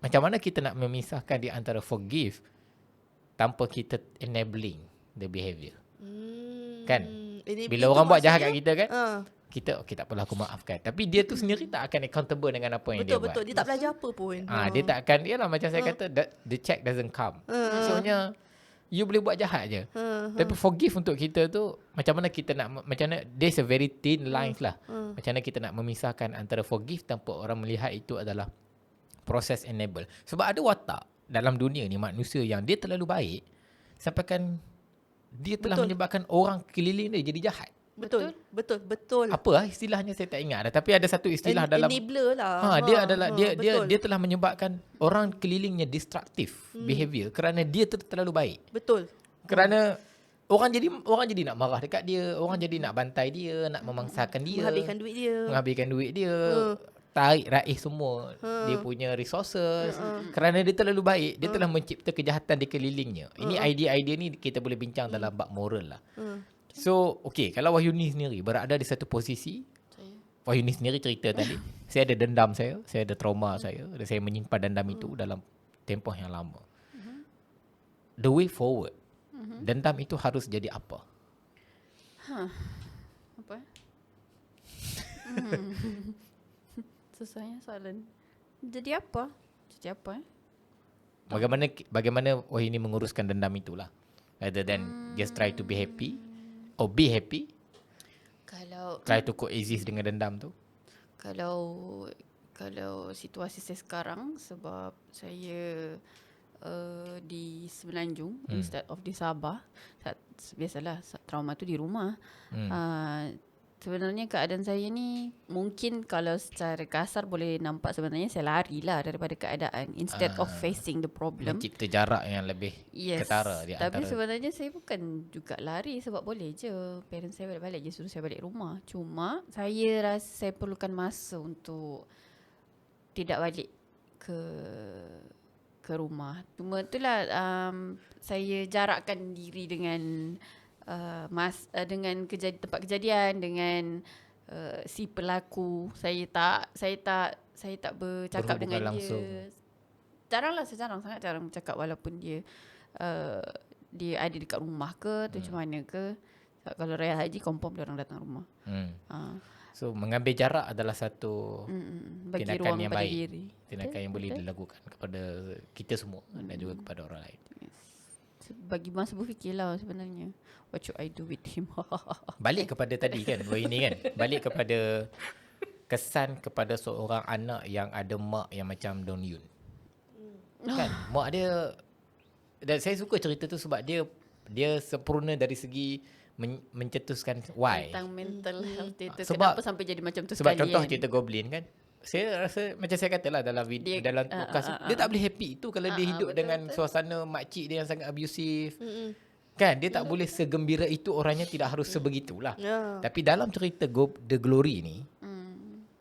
[SPEAKER 1] macam mana kita nak memisahkan di antara forgive tanpa kita enabling the behaviour? Kan? Bila orang buat jahat kat kita kan, kita okay, tak apalah aku maafkan. Tapi dia tu sendiri tak akan accountable dengan apa yang dia buat.
[SPEAKER 3] Betul. Dia tak belajar apa pun.
[SPEAKER 1] Dia tak akan, yalah macam saya kata, the check doesn't come. Maksudnya, you boleh buat jahat je. Tapi forgive untuk kita tu, macam mana kita nak, macam mana, there's a very thin line lah. Macam mana kita nak memisahkan antara forgive tanpa orang melihat itu adalah proses enable. Sebab ada watak dalam dunia ni manusia yang dia terlalu baik, sampaikan dia telah menyebabkan orang keliling dia jadi jahat.
[SPEAKER 3] Betul.
[SPEAKER 1] Apa istilahnya saya tak ingat dah. Tapi ada satu istilah dalam
[SPEAKER 3] enabler lah.
[SPEAKER 1] dia adalah dia telah menyebabkan orang kelilingnya destructive behavior kerana dia terlalu baik.
[SPEAKER 3] Betul.
[SPEAKER 1] Kerana orang jadi nak marah dekat dia, orang jadi nak bantai dia, nak memangsakan dia, menghabiskan duit dia, tarik raih semua dia punya resources. Kerana dia terlalu baik, dia telah mencipta kejahatan di kelilingnya. Ini idea-idea ni kita boleh bincang dalam bab moral lah. So, okay, kalau Wahyuni sendiri berada di satu posisi, Wahyuni sendiri cerita tadi, saya ada dendam saya ada trauma saya, dan saya menyimpan dendam itu dalam tempoh yang lama. The way forward, dendam itu harus jadi apa?
[SPEAKER 2] Apa? Susahnya soalan. Jadi apa?
[SPEAKER 1] Bagaimana Wahyuni menguruskan dendam itulah, rather than just try to be happy or be happy, try to coexist dengan dendam tu.
[SPEAKER 2] Kalau situasi saya sekarang, sebab saya di Semenanjung instead of di Sabah, biasalah trauma tu di rumah. Sebenarnya keadaan saya ni, mungkin kalau secara kasar boleh nampak sebenarnya saya larilah daripada keadaan instead of facing the problem.
[SPEAKER 1] Mencipta jarak yang lebih ketara di antara.
[SPEAKER 2] Tapi sebenarnya saya bukan juga lari, sebab boleh je parents saya balik-balik je, suruh saya balik rumah. Cuma saya rasa saya perlukan masa untuk tidak balik ke rumah. Cuma itulah saya jarakkan diri dengan dengan tempat kejadian, dengan si pelaku. Saya tak bercakap dengan
[SPEAKER 1] langsung.
[SPEAKER 2] Dia. Sangat jarang bercakap, walaupun dia ada dekat rumah ke tu macam mana ke. Kalau raya haji confirm dia orang datang rumah.
[SPEAKER 1] So mengambil jarak adalah satu
[SPEAKER 2] bagi
[SPEAKER 1] tindakan
[SPEAKER 2] ruang
[SPEAKER 1] yang
[SPEAKER 2] pada
[SPEAKER 1] baik.
[SPEAKER 2] diri.
[SPEAKER 1] Tindakan yang boleh dilakukan kepada kita semua dan juga kepada orang lain.
[SPEAKER 2] Bagi masa berfikirlah sebenarnya, what should I do with him?
[SPEAKER 1] Balik kepada tadi kan, ini kan, balik kepada kesan kepada seorang anak yang ada mak yang macam Don Yoon. Kan, mak dia, dan saya suka cerita tu sebab dia sempurna dari segi mencetuskan why.
[SPEAKER 2] Tentang mental health dia tu,
[SPEAKER 1] Sebab-
[SPEAKER 2] kenapa sampai jadi macam tu
[SPEAKER 1] Sebab
[SPEAKER 2] sekali
[SPEAKER 1] contoh
[SPEAKER 2] kan?
[SPEAKER 1] cerita Goblin kan, saya rasa macam saya katalah dalam video, dalam podcast dia tak boleh happy itu kalau dia hidup
[SPEAKER 2] betul,
[SPEAKER 1] dengan suasana makcik dia yang sangat abusive. Kan, dia tak boleh segembira itu, orangnya tidak harus sebegitulah. Tapi dalam cerita The Glory ni,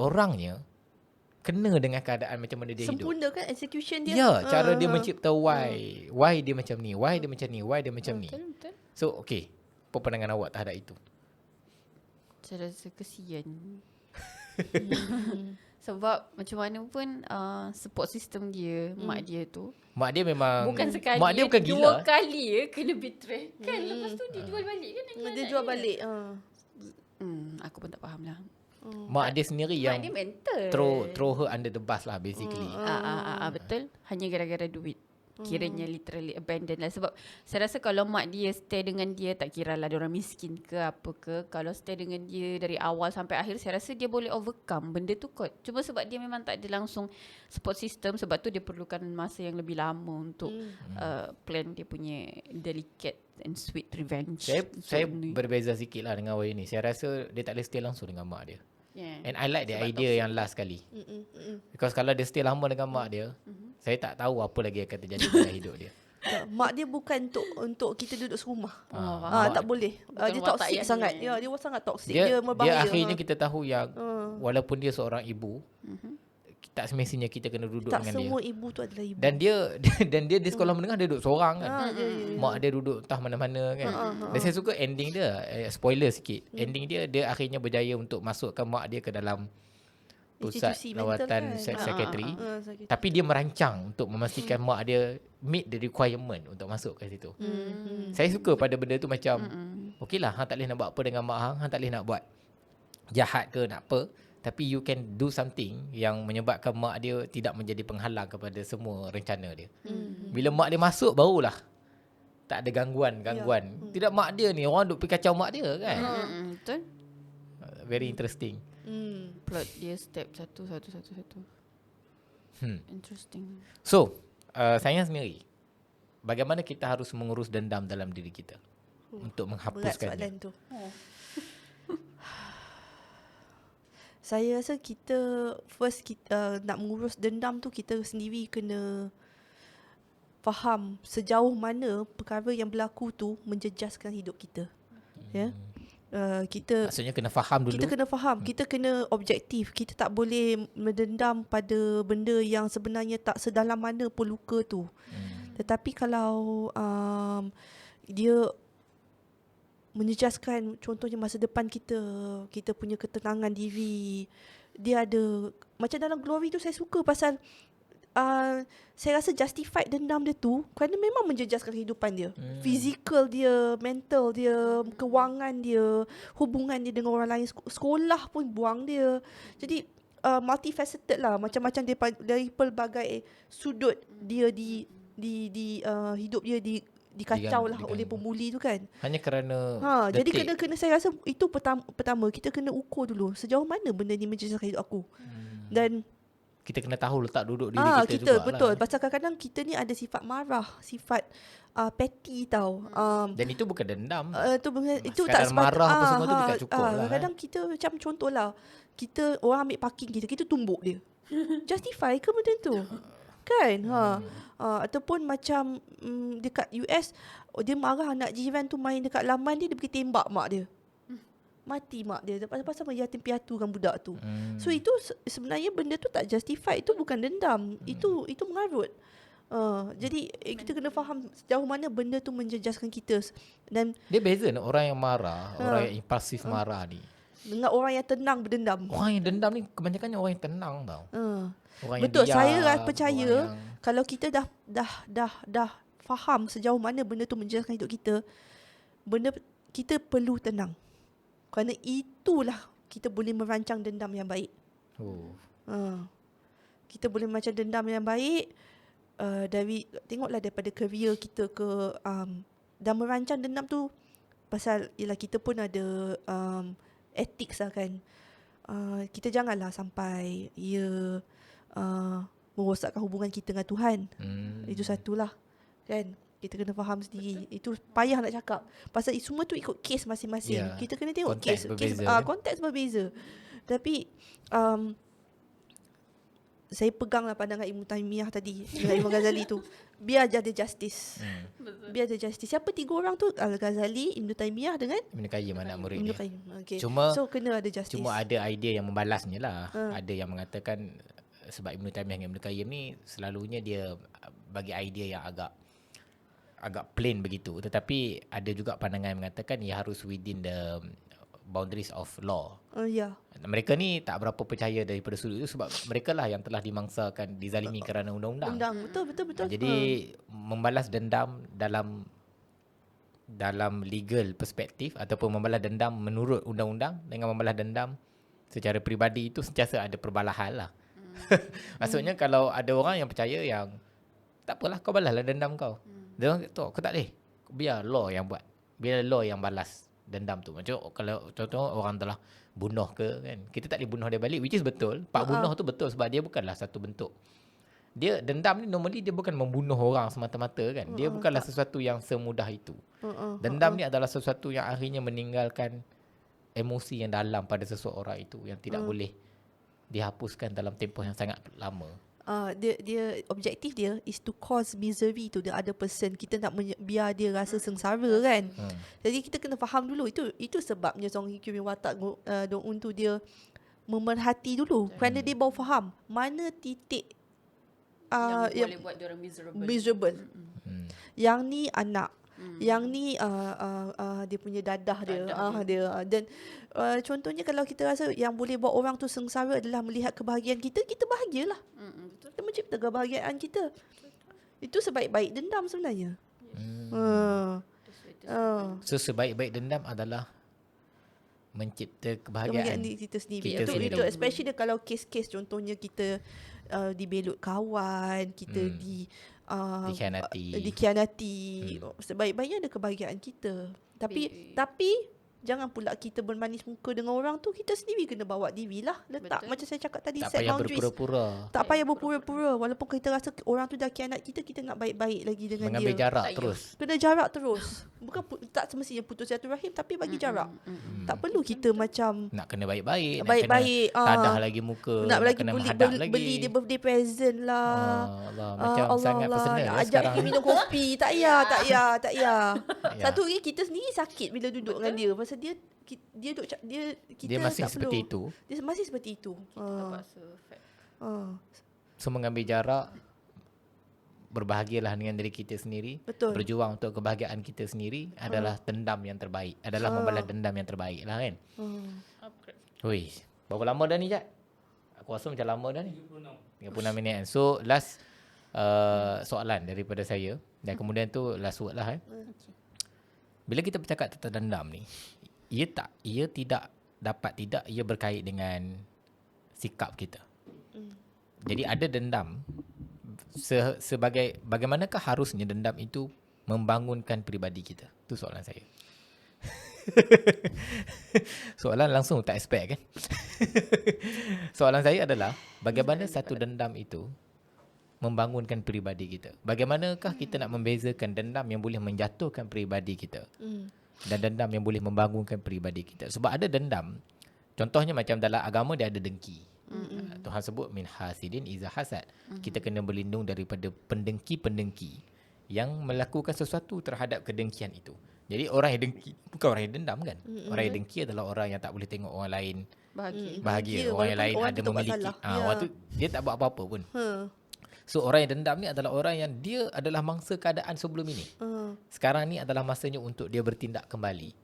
[SPEAKER 1] orangnya kena dengan keadaan macam mana dia hidup.
[SPEAKER 3] Sempurna kan execution dia.
[SPEAKER 1] Ya, cara dia mencipta why dia macam ni, why dia macam ni.
[SPEAKER 2] Betul.
[SPEAKER 1] So, okay, apa pandangan awak terhadap itu?
[SPEAKER 2] Saya rasa kesian. Sebab macam mana pun support system dia, mak dia tu,
[SPEAKER 1] Mak dia memang
[SPEAKER 2] bukan sekali,
[SPEAKER 1] mak dia bukan gila.
[SPEAKER 2] dua kali kena betray. Kan lepas tu dia jual balik kan.
[SPEAKER 3] Dia jual balik.
[SPEAKER 2] Aku pun tak faham lah.
[SPEAKER 1] Mak dia sendiri
[SPEAKER 2] Mak
[SPEAKER 1] yang
[SPEAKER 2] dia mental.
[SPEAKER 1] throw her under the bus lah basically.
[SPEAKER 2] Betul. Hanya gara-gara duit. Kiranya literally abandon lah. Sebab saya rasa kalau mak dia stay dengan dia, tak kira lah dia orang miskin ke apa ke, kalau stay dengan dia dari awal sampai akhir, saya rasa dia boleh overcome benda tu kot. Cuma sebab dia memang tak ada langsung support system, sebab tu dia perlukan masa yang lebih lama untuk plan dia punya delicate and sweet revenge.
[SPEAKER 1] Saya berbeza sikit lah dengan Wahyu ni. Saya rasa dia tak boleh stay langsung dengan mak dia. And I like the idea yang last kali. Because kalau dia stay lama dengan mak dia, saya tak tahu apa lagi akan terjadi dalam hidup dia.
[SPEAKER 3] Mak dia bukan untuk kita duduk serumah.
[SPEAKER 2] Faham.
[SPEAKER 3] Tak boleh.
[SPEAKER 2] Bukan
[SPEAKER 3] Dia
[SPEAKER 2] watak
[SPEAKER 3] toxic
[SPEAKER 2] yang
[SPEAKER 3] sangat.
[SPEAKER 2] ni.
[SPEAKER 3] Ya, dia sangat toxic.
[SPEAKER 1] Dia
[SPEAKER 3] Berbahaya.
[SPEAKER 1] akhirnya kita tahu yang walaupun dia seorang ibu, tak semestinya kita kena duduk
[SPEAKER 3] tak
[SPEAKER 1] dengan
[SPEAKER 3] semua
[SPEAKER 1] dia.
[SPEAKER 3] ibu tu adalah ibu.
[SPEAKER 1] Dan dia di sekolah menengah dia duduk seorang kan.
[SPEAKER 3] ya.
[SPEAKER 1] Mak dia duduk entah mana-mana kan. Dan saya suka ending dia. Spoiler sikit. Ending dia akhirnya berjaya untuk masukkan mak dia ke dalam pusat
[SPEAKER 3] Institusi mental
[SPEAKER 1] lawatan
[SPEAKER 3] kan.
[SPEAKER 1] psychiatry.
[SPEAKER 3] Sakit.
[SPEAKER 1] Tapi dia merancang untuk memastikan mak dia meet the requirement untuk masuk ke situ. Saya suka pada benda tu macam okeylah hang tak boleh nak buat apa dengan mak hang tak boleh nak buat jahat ke nak apa, tapi you can do something yang menyebabkan mak dia tidak menjadi penghalang kepada semua rencana dia. Bila mak dia masuk barulah tak ada gangguan. Tidak mak dia ni orang duk pergi kacau mak dia kan.
[SPEAKER 2] Betul.
[SPEAKER 1] Very interesting.
[SPEAKER 2] Plot dia step satu. Interesting.
[SPEAKER 1] So, saya sendiri, bagaimana kita harus mengurus dendam dalam diri kita untuk
[SPEAKER 3] Berat
[SPEAKER 1] menghapuskannya?
[SPEAKER 3] soalan tu. Saya rasa kita nak mengurus dendam tu kita sendiri kena faham sejauh mana perkara yang berlaku tu menjejaskan hidup kita. Ya. Kita
[SPEAKER 1] Maksudnya kena faham dulu.
[SPEAKER 3] kita kena faham, kita kena objektif. Kita tak boleh mendendam pada benda yang sebenarnya tak sedalam mana pun luka tu. Tetapi kalau dia menjejaskan contohnya masa depan kita, kita punya ketenangan diri, dia ada macam dalam Glory tu saya suka pasal saya rasa justified dendam dia tu kerana memang menjejaskan kehidupan dia. Fizikal dia, mental dia, kewangan dia, hubungan dia dengan orang lain, sekolah pun buang dia. Jadi multifaceted lah, macam-macam dari pelbagai sudut dia di hidup dia dikacau lah oleh pembuli tu kan.
[SPEAKER 1] Hanya kerana
[SPEAKER 3] Jadi
[SPEAKER 1] detik.
[SPEAKER 3] kena saya rasa itu pertama kita kena ukur dulu sejauh mana benda ni menjejaskan hidup aku. Dan
[SPEAKER 1] kita kena tahu letak duduk diri kita juga
[SPEAKER 3] betul.
[SPEAKER 1] lah.
[SPEAKER 3] Pasal kadang-kadang kita ni ada sifat marah, sifat petty tau.
[SPEAKER 1] Dan itu bukan dendam.
[SPEAKER 3] Itu
[SPEAKER 1] Sekadar
[SPEAKER 3] tak
[SPEAKER 1] marah apa semua tu tak cukup lah.
[SPEAKER 3] Kadang kita macam contohlah, orang ambil parking kita tumbuk dia. Justify ke benda tu? Kan? Ataupun macam dekat US, dia marah anak jiran tu main dekat laman dia pergi tembak mak dia. Mati mak dia pasal yatim piatu kan budak tu. So itu sebenarnya benda tu tak justified, itu bukan dendam. Itu mengarut. Jadi kita kena faham sejauh mana benda tu menjejaskan kita. Dan
[SPEAKER 1] Dia beza orang yang marah, orang yang impulsif marah ni.
[SPEAKER 3] dengan orang yang tenang berdendam.
[SPEAKER 1] Orang yang dendam ni kebanyakannya orang yang tenang tau. Orang yang
[SPEAKER 3] Betul,
[SPEAKER 1] diam,
[SPEAKER 3] saya percaya
[SPEAKER 1] orang yang
[SPEAKER 3] kalau kita dah faham sejauh mana benda tu menjejaskan hidup kita, kita perlu tenang. Kerana itulah kita boleh merancang dendam yang baik. Kita boleh merancang dendam yang baik tengoklah daripada career kita ke dan merancang dendam tu pasal ialah kita pun ada ethics lah kan. Kita janganlah sampai merosakkan hubungan kita dengan Tuhan. Itu satulah kan. Kita kena faham sendiri. Itu payah nak cakap. Pasal semua tu ikut kes masing-masing.
[SPEAKER 1] Ya.
[SPEAKER 3] Kita kena tengok
[SPEAKER 1] Konteks berbeza, kan?
[SPEAKER 3] konteks berbeza. Tapi saya peganglah pandangan Ibn Taymiyah tadi dengan Imam Ghazali tu. Biar ada justice. Biar ada justice. Siapa tiga orang tu? Al-Ghazali, Ibn Taymiyah dengan
[SPEAKER 1] Ibn Qayyim anak murid
[SPEAKER 3] Ibn
[SPEAKER 1] dia.
[SPEAKER 3] Qayyim. Okay.
[SPEAKER 1] Cuma
[SPEAKER 3] kena ada justice.
[SPEAKER 1] Cuma ada idea yang membalasnya lah. Ada yang mengatakan sebab Ibn Taymiyah dengan Ibn Qayyim ni selalunya dia bagi idea yang agak plain begitu, tetapi ada juga pandangan yang mengatakan ia harus within the boundaries of law.
[SPEAKER 3] Ya.
[SPEAKER 1] Mereka ni tak berapa percaya daripada sudut itu sebab mereka lah yang telah dimangsakan dizalimi kerana undang-undang.
[SPEAKER 3] Betul.
[SPEAKER 1] Jadi membalas dendam dalam legal perspektif ataupun membalas dendam menurut undang-undang dengan membalas dendam secara peribadi itu sentiasa ada perbalahan lah. Maksudnya kalau ada orang yang percaya yang tak apalah kau balaslah dendam kau. Dia orang kata kau tak boleh. Biar law yang buat. Biar law yang balas dendam tu. Macam kalau contoh orang telah bunuh ke kan. Kita tak boleh bunuh dia balik, which is betul. Pak bunuh tu betul sebab dia bukanlah satu bentuk. Dia dendam ni normally dia bukan membunuh orang semata-mata kan. Dia bukanlah sesuatu yang semudah itu. Dendam ni adalah sesuatu yang akhirnya meninggalkan emosi yang dalam pada seseorang itu yang tidak boleh dihapuskan dalam tempoh yang sangat lama.
[SPEAKER 3] dia objektif dia is to cause misery to the other person. Kita nak biar dia rasa sengsara kan. Jadi kita kena faham dulu itu sebabnya Song Hye Kyo punya watak Dong Un tu dia memerhati dulu kerana dia baru faham mana titik
[SPEAKER 2] yang boleh buat dia orang
[SPEAKER 3] miserable. Yang ni anak, yang ni dia punya dadah dia. Dan contohnya kalau kita rasa yang boleh buat orang tu sengsara adalah melihat kebahagiaan kita, kita bahagialah. Kita mencipta kebahagiaan kita. Itu sebaik-baik dendam sebenarnya.
[SPEAKER 1] So sebaik-baik dendam adalah mencipta kebahagiaan
[SPEAKER 3] diri kita sendiri.
[SPEAKER 1] kita sendiri.
[SPEAKER 3] Betul. Especially kalau kes-kes contohnya kita dibelut kawan, kita dikhianati. Sebaik-baiknya ada kebahagiaan kita. Tapi jangan pula kita bermanis muka dengan orang tu. Kita sendiri kena bawa diri lah. Letak macam saya cakap tadi,
[SPEAKER 1] tak
[SPEAKER 3] set
[SPEAKER 1] payah
[SPEAKER 3] boundaries.
[SPEAKER 1] berpura-pura.
[SPEAKER 3] Tak payah berpura-pura. Walaupun kita rasa orang tu dah khianat kita, kita nak baik-baik lagi dengan
[SPEAKER 1] Mengambil
[SPEAKER 3] dia.
[SPEAKER 1] jarak terus.
[SPEAKER 3] Kena jarak terus. Bukan tak semestinya putus silaturahim, tapi bagi jarak. Tak perlu kita macam
[SPEAKER 1] Nak kena baik-baik.
[SPEAKER 3] baik-baik,
[SPEAKER 1] Nak kena tadah lagi muka.
[SPEAKER 3] nak lagi
[SPEAKER 1] kena
[SPEAKER 3] beli,
[SPEAKER 1] menghadap lagi.
[SPEAKER 3] beli dia birthday present lah.
[SPEAKER 1] Allah, macam sangat personal
[SPEAKER 3] nak
[SPEAKER 1] ya
[SPEAKER 3] ajak
[SPEAKER 1] sekarang.
[SPEAKER 3] pergi minum kopi. Tak payah.
[SPEAKER 1] Ya.
[SPEAKER 3] Satu lagi kita sendiri sakit bila duduk dengan dia. Pasal dia kita
[SPEAKER 1] masih
[SPEAKER 3] tak
[SPEAKER 1] seperti
[SPEAKER 3] perlu.
[SPEAKER 1] itu.
[SPEAKER 3] Dia masih seperti itu.
[SPEAKER 1] So mengambil jarak, berbahagialah dengan diri kita sendiri.
[SPEAKER 3] Betul.
[SPEAKER 1] Berjuang untuk kebahagiaan kita sendiri adalah dendam yang terbaik. Adalah membalas dendam yang terbaik lah kan. Hui, berapa lama dah ni Jad? Aku rasa macam lama dah ni. 36 minit kan. So last soalan daripada saya. Dan kemudian tu last word lah kan. Bila kita bercakap tentang dendam ni, ia berkait dengan sikap kita. Jadi ada dendam sebagai bagaimanakah harusnya dendam itu membangunkan peribadi kita? Itu soalan saya. Soalan langsung tak expect kan? Soalan saya adalah bagaimana satu dendam itu membangunkan peribadi kita? Bagaimanakah kita nak membezakan dendam yang boleh menjatuhkan peribadi kita dan dendam yang boleh membangunkan peribadi kita? Sebab ada dendam, contohnya macam dalam agama dia ada dengki. Tuhan sebut min hasidin iza hasad. Kita kena berlindung daripada pendengki-pendengki yang melakukan sesuatu terhadap kedengkian itu. Jadi orang yang dengki bukan orang yang dendam kan. Orang yang dengki adalah orang yang tak boleh tengok orang lain bahagia. Orang yang lain ada memiliki. Orang tu dia tak buat apa-apa pun. So orang yang dendam ni adalah orang yang dia adalah mangsa keadaan sebelum ini. Sekarang ni adalah masanya untuk dia bertindak kembali.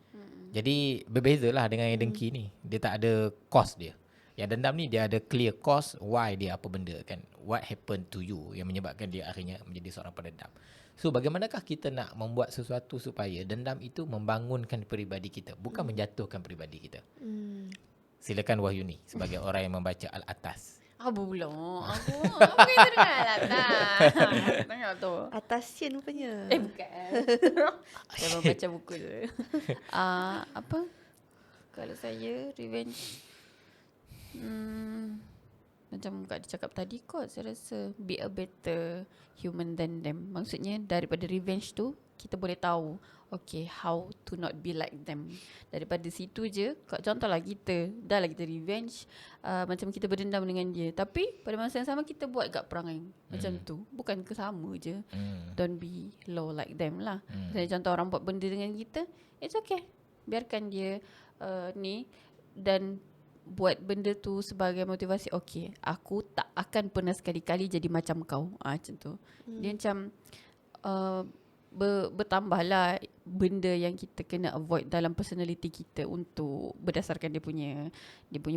[SPEAKER 1] Jadi berbezalah dengan yang dengki ni. Dia tak ada cause dia. Yang dendam ni dia ada clear cause why dia apa benda kan. What happened to you yang menyebabkan dia akhirnya menjadi seorang pendendam. So bagaimanakah kita nak membuat sesuatu supaya dendam itu membangunkan peribadi kita, bukan menjatuhkan peribadi kita. Silakan Wahyuni sebagai orang yang membaca Al-Atas.
[SPEAKER 2] Apa pula? Apa kita dengar Al-Atas? Tengok tu.
[SPEAKER 3] Atasian rupanya.
[SPEAKER 2] Bukan. Saya membaca buku tu. Apa? Kalau saya revenge, macam Kak dia cakap tadi kot, saya rasa be a better human than them. Maksudnya daripada revenge tu kita boleh tahu okay how to not be like them. Daripada situ je, contohlah kita dah lah kita revenge, macam kita berdendam dengan dia, tapi pada masa yang sama kita buat kat perangai macam tu, bukan ke sama je. Don't be low like them lah. Misalnya contoh orang buat benda dengan kita, it's okay, biarkan dia ni dan buat benda tu sebagai motivasi. Okay, aku tak akan pernah sekali-kali jadi macam kau. Macam tu. Dia macam bertambahlah benda yang kita kena avoid dalam personality kita untuk berdasarkan dia punya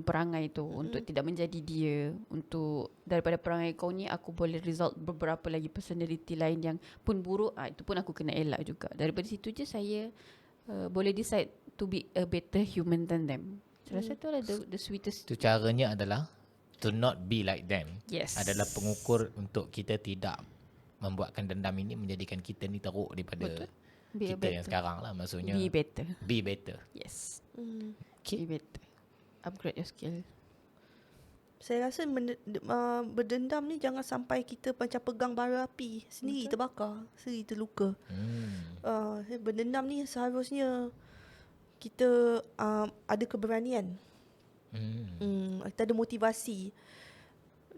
[SPEAKER 2] perangai tu, untuk tidak menjadi dia. Untuk daripada perangai kau ni aku boleh result beberapa lagi personality lain yang pun buruk, itu pun aku kena elak juga. Daripada situ je saya boleh decide to be a better human than them. Saya rasa tu adalah the sweetest.
[SPEAKER 1] Itu caranya adalah to not be like them.
[SPEAKER 2] Yes.
[SPEAKER 1] Adalah pengukur untuk kita tidak membuatkan dendam ini menjadikan kita ni teruk daripada kita yang sekarang lah. Maksudnya
[SPEAKER 2] Be better.
[SPEAKER 1] Be better.
[SPEAKER 2] Yes.
[SPEAKER 1] Okay.
[SPEAKER 2] Be better. Upgrade your skill.
[SPEAKER 3] Saya rasa berdendam ni jangan sampai kita macam pegang bara api, sendiri terbakar, sendiri terluka. Berdendam ni seharusnya kita ada keberanian. Kita ada motivasi.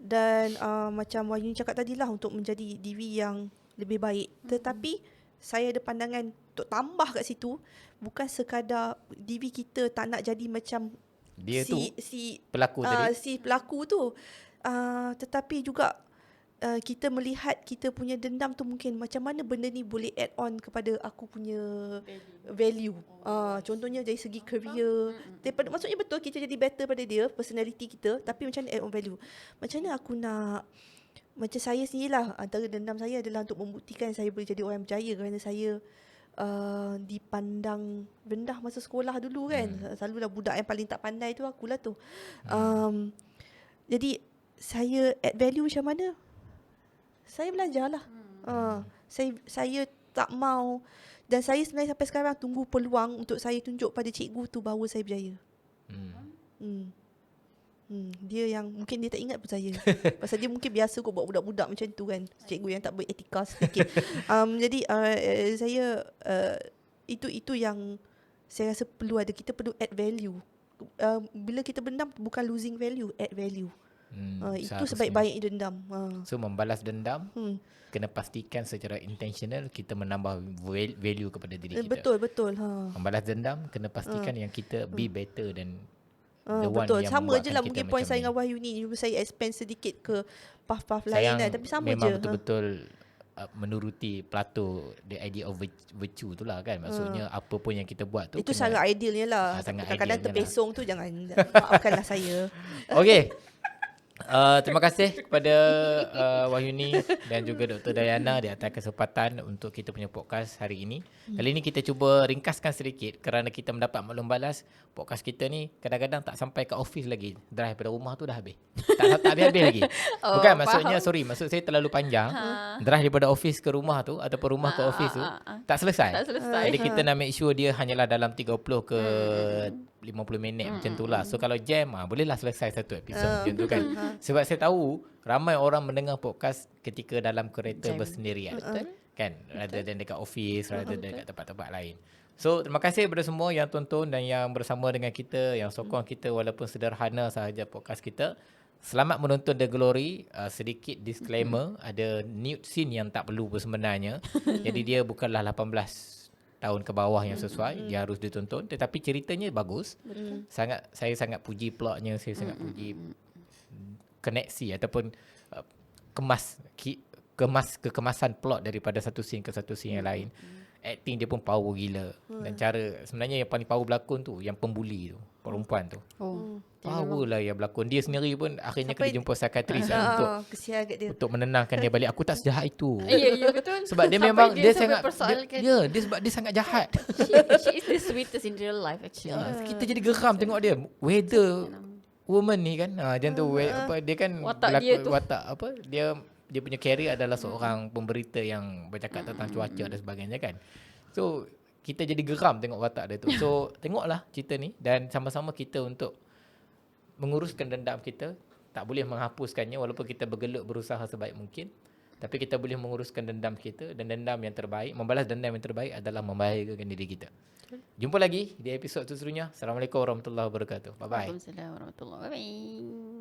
[SPEAKER 3] Dan macam Wahyuni cakap tadi lah, untuk menjadi diri yang lebih baik. Tetapi saya ada pandangan untuk tambah kat situ, bukan sekadar diri kita tak nak jadi macam
[SPEAKER 1] Dia tu
[SPEAKER 3] si
[SPEAKER 1] pelaku tadi.
[SPEAKER 3] si pelaku tu. Tetapi juga kita melihat kita punya dendam tu, mungkin macam mana benda ni boleh add on kepada aku punya value. Contohnya dari segi career. Daripada, maksudnya betul kita jadi better pada dia, personality kita, tapi macam mana add on value. Macam mana aku nak, macam saya sendirilah, antara dendam saya adalah untuk membuktikan saya boleh jadi orang yang berjaya, kerana saya dipandang rendah masa sekolah dulu kan. Selalulah budak yang paling tak pandai tu akulah tu. Jadi saya add value macam mana? Saya belajarlah. Saya tak mau, dan saya sebenarnya sampai sekarang tunggu peluang untuk saya tunjuk pada cikgu tu bahawa saya berjaya. Dia yang mungkin dia tak ingat pun saya. Pasal dia mungkin biasa kot buat budak-budak macam tu kan. Cikgu yang tak beretika sedikit. Jadi saya itu yang saya rasa perlu ada. Kita perlu add value. Bila kita bendam, bukan losing value, add value. Itu sebaik-baik dendam.
[SPEAKER 1] So membalas dendam, kena pastikan secara intentional kita menambah value kepada diri kita.
[SPEAKER 3] Betul.
[SPEAKER 1] Membalas dendam, kena pastikan yang kita be better than the one
[SPEAKER 3] betul.
[SPEAKER 1] yang
[SPEAKER 3] Sama je
[SPEAKER 1] membuatkan
[SPEAKER 3] lah
[SPEAKER 1] kita
[SPEAKER 3] mungkin
[SPEAKER 1] macam
[SPEAKER 3] point saya
[SPEAKER 1] ni.
[SPEAKER 3] dengan Wahyuni. Cuba saya expand sedikit ke path-path lain
[SPEAKER 1] Sayang
[SPEAKER 3] kan. Tapi sama
[SPEAKER 1] memang
[SPEAKER 3] je.
[SPEAKER 1] betul-betul menuruti Plato, the idea of virtue tu lah kan. Maksudnya apa pun yang kita buat tu
[SPEAKER 3] Itu
[SPEAKER 1] kena,
[SPEAKER 3] sangat idealnya lah.
[SPEAKER 1] sangat
[SPEAKER 3] Kadang-kadang
[SPEAKER 1] idealnya lah.
[SPEAKER 3] terpesong tu jangan, maafkanlah saya.
[SPEAKER 1] Okey. Terima kasih kepada Wahyuni dan juga Dr. Dayana di atas kesempatan untuk kita punya podcast hari ini. Kali ini kita cuba ringkaskan sedikit kerana kita mendapat maklum balas podcast kita ni kadang-kadang tak sampai ke office lagi. Drive pada rumah tu dah habis. Tak habis-habis lagi. Bukan maksudnya, maksud saya terlalu panjang. Drive daripada office ke rumah tu ataupun rumah ke office tu tak selesai.
[SPEAKER 2] Tak selesai.
[SPEAKER 1] Jadi kita nak make sure dia hanyalah dalam 30 ke 50 minit macam tu lah. So kalau jam, bolehlah selesai satu episod macam tu kan. Sebab saya tahu ramai orang mendengar podcast ketika dalam kereta bersendirian. Kan? Rather than dekat office, rather than dekat tempat-tempat lain. So terima kasih kepada semua yang tonton dan yang bersama dengan kita, yang sokong kita walaupun sederhana sahaja podcast kita. Selamat menonton The Glory. Sedikit disclaimer, ada nude scene yang tak perlu pun sebenarnya. Jadi dia bukanlah 18 tahun ke bawah yang sesuai, dia harus ditonton, tetapi ceritanya bagus. Saya sangat puji plotnya, saya sangat puji koneksi ataupun kekemasan plot daripada satu scene ke satu scene yang lain. Acting dia pun power gila. Dan cara sebenarnya yang paling power berlakon tu yang pembuli tu, perempuan tu. Power lah yang berlakon. Dia sendiri pun akhirnya kena jumpa psikiatris
[SPEAKER 3] kesian kat dia.
[SPEAKER 1] untuk menenangkan dia balik. Aku tak sejahat itu.
[SPEAKER 2] Ya betul.
[SPEAKER 1] Sebab dia
[SPEAKER 2] Sampai
[SPEAKER 1] memang dia
[SPEAKER 2] sampai
[SPEAKER 1] sangat
[SPEAKER 2] persoalkan.
[SPEAKER 1] dia sebab dia sangat jahat.
[SPEAKER 2] She is the sweetest in real life actually.
[SPEAKER 1] Kita jadi geram tengok dia. Whether woman ni kan, macam tu dia kan
[SPEAKER 2] Watak dia tu.
[SPEAKER 1] watak apa? Dia punya career adalah seorang pemberita yang bercakap tentang cuaca dan sebagainya kan. So kita jadi geram tengok watak dia tu. So tengoklah cerita ni dan sama-sama kita untuk menguruskan dendam kita. Tak boleh menghapuskannya walaupun kita bergelut berusaha sebaik mungkin. Tapi kita boleh menguruskan dendam kita, dan dendam yang terbaik, membalas dendam yang terbaik adalah membahagiakan diri kita. Jumpa lagi di episod seterusnya. Assalamualaikum warahmatullahi wabarakatuh. Bye-bye.
[SPEAKER 2] Waalaikumsalam warahmatullahi wabarakatuh. Bye.